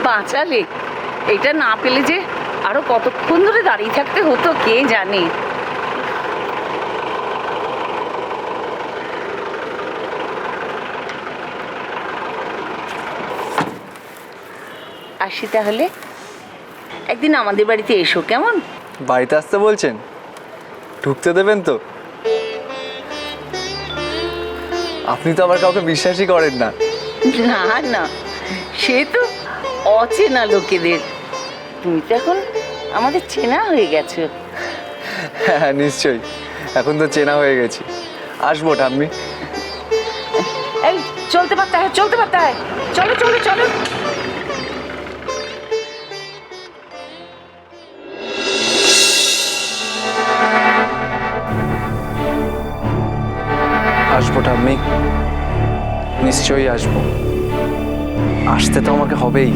বাঁচালে। এটা না পেলে যে আরো কতক্ষণ ধরে দাঁড়িয়ে থাকতে হতো কে জানে। আসি তাহলে, একদিন আমাদের বাড়িতে এসো কেমন? বাড়িতে আসতে বলছেন? ঢুকতে দেবেন তো? আপনি তো আবার কাউকে বিশ্বাসই করেন না। না না, সে তো অচেনা লোকেদের, তুমি তো এখন আমাদের চেনা হয়ে গেছো। হ্যাঁ নিশ্চয়ই, এখন তো চেনা হয়ে গেছি। আসবো ঠাম্মি। এই চলতে পারতে হয়, চলতে পারতে হয়, চলো চলো চলো। আসবো ঠাম্মি, নিশ্চয়ই আসবো। আসতে তো আমাকে হবেই।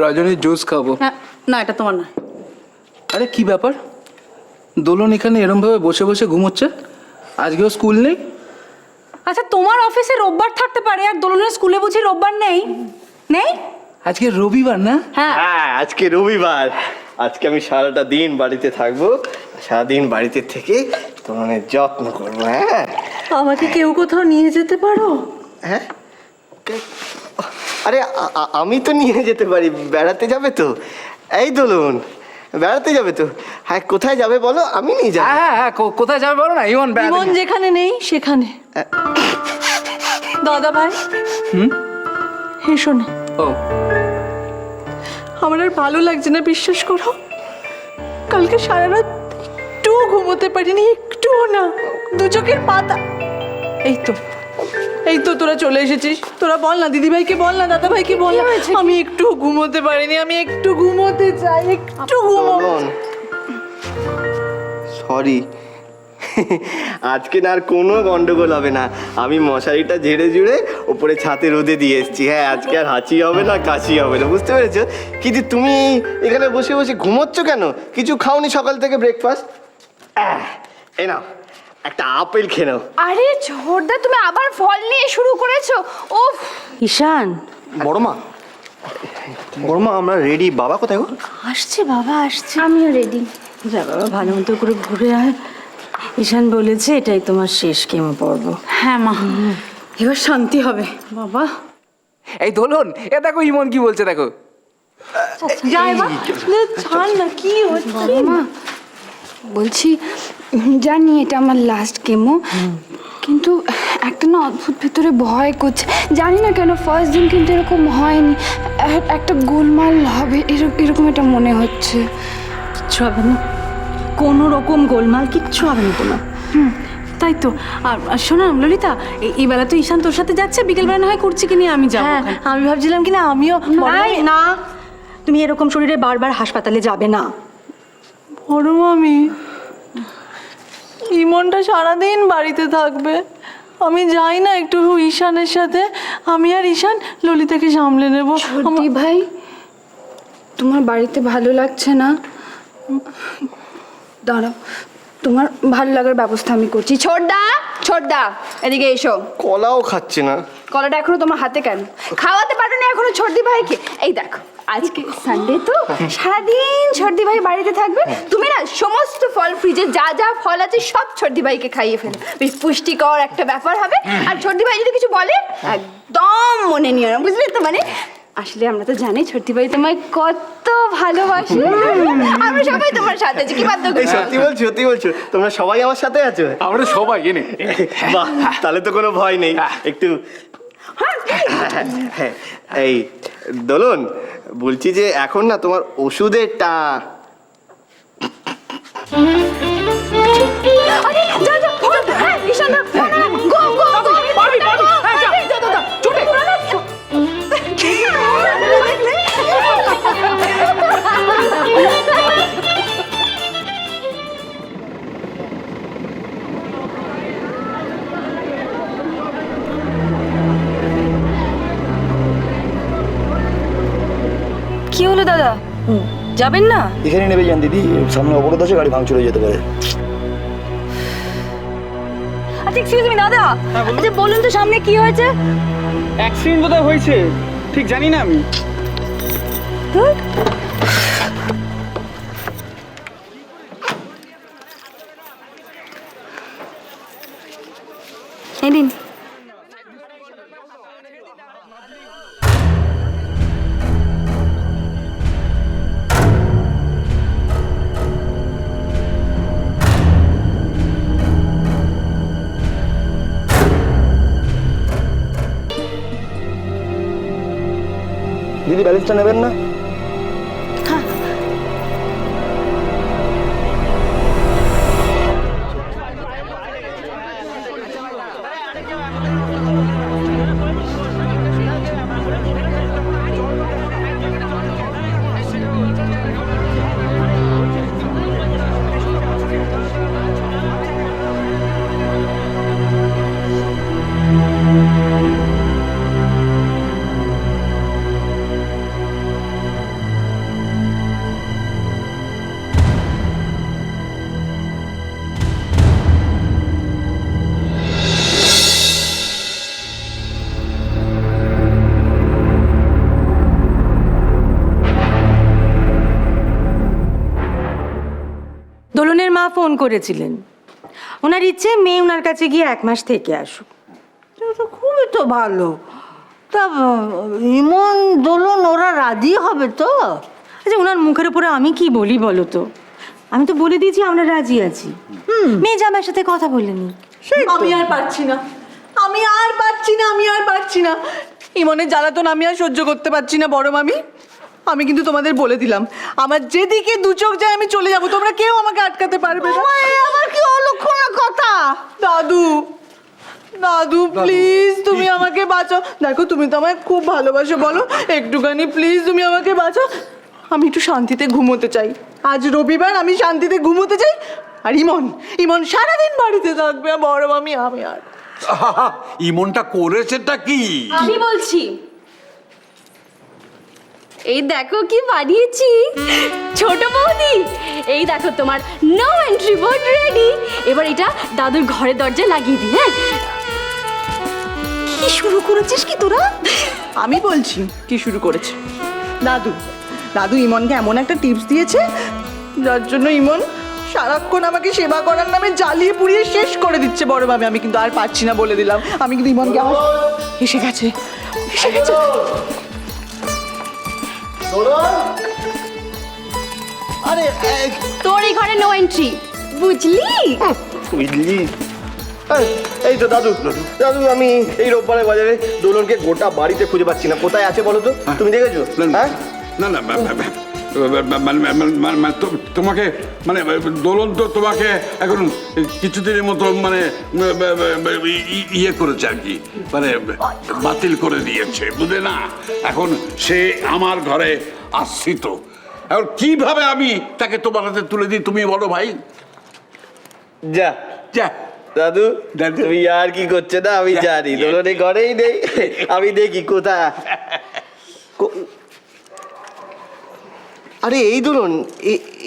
রজনীর জুস খাবো। না এটা তোমার না। আরে কি ব্যাপার, দোলন এখানে এরমভাবে বসে বসে ঘুমোচ্ছে? আজকেও স্কুল নেই? আচ্ছা তোমার অফিসে রোববার থাকতে পারে, আর দোলনের স্কুলে বুঝি রোববার নেই? নেই? আজকে রবিবার না? হ্যাঁ। হ্যাঁ আজকে রবিবার, আজকে আমি সারাটা দিন বাড়িতে থাকবো, সারাদিন বাড়িতে থেকে তোমার যত্ন করবো। হ্যাঁ আমাকে কেউ কোথাও নিয়ে যেতে পারো? হ্যাঁ আরে আমি তো নিয়ে যেতে পারি, বেড়াতে যাবে তো? এই দোলন বেড়াতে যাবে তো? হ্যাঁ কোথায় যাবে বলো, আমি নিয়ে যাবো। হ্যাঁ হ্যাঁ, কোথায় যাবে বলো না। ইমন জীবন যেখানে নেই সেখানে। দাদা ভাই এসো না। ও আমার আর ভালো লাগছে না, বিশ্বাস করো। কালকে সারা রাত একটু ঘুমোতে পারিনি, একটুও না, দু চোখের পাতা। এই তো তোরা চলে এসেছিস, তোরা বল না, দিদিভাইকে বল না, দাদা ভাইকে বল না। আমি একটু ঘুমোতে পারিনি, আমি একটু ঘুমোতে চাই, একটু ঘুমো। সরি, আজকে না আর কোনো গন্ডগোল হবে না। আমি মশারিটা ঝেড়ে ঝুড়ে ওপরে ছাতে রোদে দিয়ে এসেছি। হ্যাঁ আজকে আর হাঁচি হবে না, কাশি হবে না, বুঝতে পেরেছো? কিন্তু তুমি এখানে বসে বসে ঘুমোচ্ছ কেন? কিছু খাওনি সকাল থেকে ব্রেকফাস্ট? এই নাও একটা আপেল খেয়ে নাও। আরে ছোটদা, তুমি আবার ফল নিয়ে শুরু করেছো? ওফ ঈশান বড়মা, বড়মা আমরা রেডি। বাবা কোথায় গো? আসছে, বাবা আসছে। আমিও রেডি। যা বাবা, ভালো মতো করে ঘুরে আয়। ঈশান বলেছে এটাই তোমার শেষ কেমো পর্ব। হ্যাঁ মা, এবার শান্তি হবে বাবা। এই দোলন, এ দেখো ইমন কি বলছে দেখো। যাই মা, ছাড় না, কি হচ্ছে? মা বলছি, জানি এটা আমার লাস্ট কেমো, কিন্তু একটা না অদ্ভুত ভেতরে ভয় করছে। জানি না কেন, ফার্স্ট দিন কিন্তু এরকম হয়নি, একটা গোলমাল হবে এরকম এটা মনে হচ্ছে। কিচ্ছু হবে না, কোনো রকম গোলমাল কিচ্ছু হবে না তোমার। তাই তো। আর শোনো ললিতা, এই বেলা তো ঈশান তোর সাথে যাচ্ছে, বিকেলবেলা না হয় করছি কি নিয়ে আমি যাবো। আমি ভাবছিলাম কি না আমিও। না, তুমি এরকম শরীরে বারবার হাসপাতালে যাবে না। বড় মামি, ইমনটা সারাদিন বাড়িতে থাকবে, আমি যাই না একটু ঈশানের সাথে। আমি আর ঈশান ললিতাকে সামলে নেবো। ছোটি ভাই, তোমার বাড়িতে ভালো লাগছে না? দাঁড়াও, তোমার ভালো লাগার ব্যবস্থা আমি করছি। ছোটদা এদিকে এসো। কলাও খাচ্ছে না। কলাটা এখনো তোমার হাতে কেন? খাওয়াতে পারো না এখনো ছোটদি ভাইকে? এই দেখো, আজকে সানডে তো, সারাদিন ছোটদি ভাই বাড়িতে থাকবে। তুমি না সমস্ত ফল, ফ্রিজে যা যা ফল আছে সব ছোটদি ভাইকে খাইয়ে ফেলো, বেশ পুষ্টিকর একটা ব্যাপার হবে। আর ছোটদি ভাই যদি কিছু বলে একদম মনে নিও না, বুঝলে তো? মানে আসলে আমরা তো জানি ছোটদি ভাই তোমায় কত ভালোবাসে। আমরা সবাই তোমার সাথে আছি, কি বাধ্য এই সত্যি বলছো, সত্যি বলছো? তোমরা সবাই আমার সাথে আছো? আমরা সবাই এনে। বাহ, তাহলে তো কোনো ভয় নেই। একটু এই দোলন, বলছি যে এখন না তোমার ওষুধেরটা। আরে যা যা, ফোন, হ্যাঁ ঈশান, ফোন, গো গো গো। পারবি পারবি, হ্যাঁ যা যা যা, ছুটে। কি হলো দাদা, যাবেন না? এখানে নেবে যান দিদি, সামনে অবরোধ আছে, গাড়ি ভাঙচুর হয়ে যেতে পারে। আচ্ছা এক্সকিউজ মি দাদা, আচ্ছা বলুন তো সামনে কি হয়েছে? অ্যাক্সিডেন্ট বোধহয় হয়েছে, ঠিক জানি না আমি। ধুর। এই দিন। দিদি ব্যালেন্সটা নেবেন না? দোলনের মা ফোন করেছিলেন, ওনার ইচ্ছে মেয়ে ওনার কাছে গিয়ে 1 মাস থেকে আসুক। তো খুবই তো ভালো। তা ইমন দোলন ওরা রাজি হবে তো? আচ্ছা ওনার মুখের উপরে আমি কি বলি বলো তো? আমি তো বলে দিয়েছি আমরা রাজি আছি। মেয়ে জামাইয়ের সাথে কথা বলেনি। আমি আর পারছি না, আমি আর পারছি না, আমি আর পারছি না। ইমনের জ্বালাতন আমি আর সহ্য করতে পারছি না বড় মামি। আমি কিন্তু তোমাদের বলে দিলাম, আমার যেদিকে দু চোখ যায় আমি চলে যাব, তোমরা কেউ আমাকে আটকাতে পারবে না। আবার কি অলক্ষণা কথা? দাদু, দাদু প্লিজ তুমি আমাকে বাঁচাও। দেখো তুমি তো আমায় খুব ভালোবাসো, বলো একটুখানি প্লিজ তুমি আমাকে বাঁচাও। আমি একটু শান্তিতে ঘুমোতে চাই, আজ রবিবার, আমি শান্তিতে ঘুমোতে চাই। আর ইমন, ইমন সারাদিন বাড়িতে থাকবে। বড় মামি আমি আর ইমনটা করেছেটা কি? আমি বলছি, এই দেখো কি বানিয়েছি ছোট বৌদি। এই দেখো তোমার নো এন্ট্রি বোর্ড রেডি। এবার এটা দাদুর ঘরের দরজায় লাগিয়ে দিই। হ্যাঁ, কি শুরু করেছিস কি তোরা? আমি বলছি কি শুরু করেছে দাদু। দাদু ইমনকে এমন একটা টিপস দিয়েছে যার জন্য ইমন সারাক্ষণ আমাকে সেবা করার নামে জ্বালিয়ে পুড়িয়ে শেষ করে দিচ্ছে বড় মামি। আমি কিন্তু আর পারছি না বলে দিলাম। আমি কিন্তু ইমনকে আমার এসে গেছে, এসে গেছে। আরে তোর এই ঘরে নো এন্ট্রি, বুঝলি? বুঝলি? এই তো দাদু, দাদু আমি এই রোববারে বাজারে দোলনকে গোটা বাড়িতে খুঁজে পাচ্ছি না। কোথায় আছে বলো তো? তুমি দেখেছো? হ্যাঁ না না তোমাকে মানে দোলন তো তোমাকে এখন কিছুদিনের মতো মানে ইয়ে করেছে আর কি, মানে বাতিল করে দিয়েছে, বুঝলে না? এখন সে আমার ঘরে আশ্রিত। এখন কিভাবে আমি তাকে তোমার হাতে তুলে দিই, তুমি বলো ভাই? যা যা দাদু, তুমি আর কি করছো না আমি জানি। দোলনে ঘরেই নেই, আমি দেখি কোথায়। আরে এই দোলন,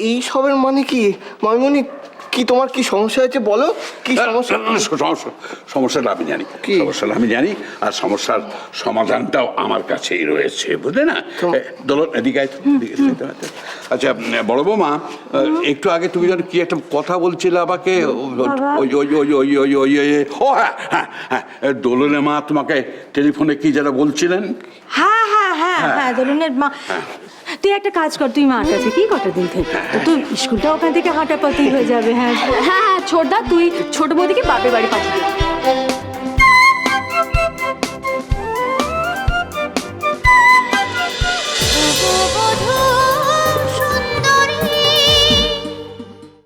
এই সবের মানে কি? মামিমণি কি তোমার কি সমস্যা হয়েছে বলো? কি সমস্যা? সমস্যাটা আমি জানি, সমস্যাটা আমি জানি, আর সমস্যার সমাধানটাও আমার কাছেই রয়েছে, বুঝলে না? দোলন এদিকে আয় তো, এদিকে। আচ্ছা বড় বৌমা, একটু আগে তুমি যেন কি একটা কথা বলছিলে আমাকে, ও হ্যাঁ হ্যাঁ হ্যাঁ, দোলনের মা তোমাকে টেলিফোনে কি যেন বলছিলেন। হ্যাঁ হ্যাঁ হ্যাঁ হ্যাঁ, দোলনের মা। তুই একটা কাজ কর, তুই মার কাছে কি কটা দিন থেকে, তুই স্কুলটা ওখান থেকে হাঁটা পথেই হয়ে যাবে। হ্যাঁ হ্যাঁ হ্যাঁ, ছোটদা তুই ছোট বৌদিকে বাপের বাড়ি পাঠিয়ে দে।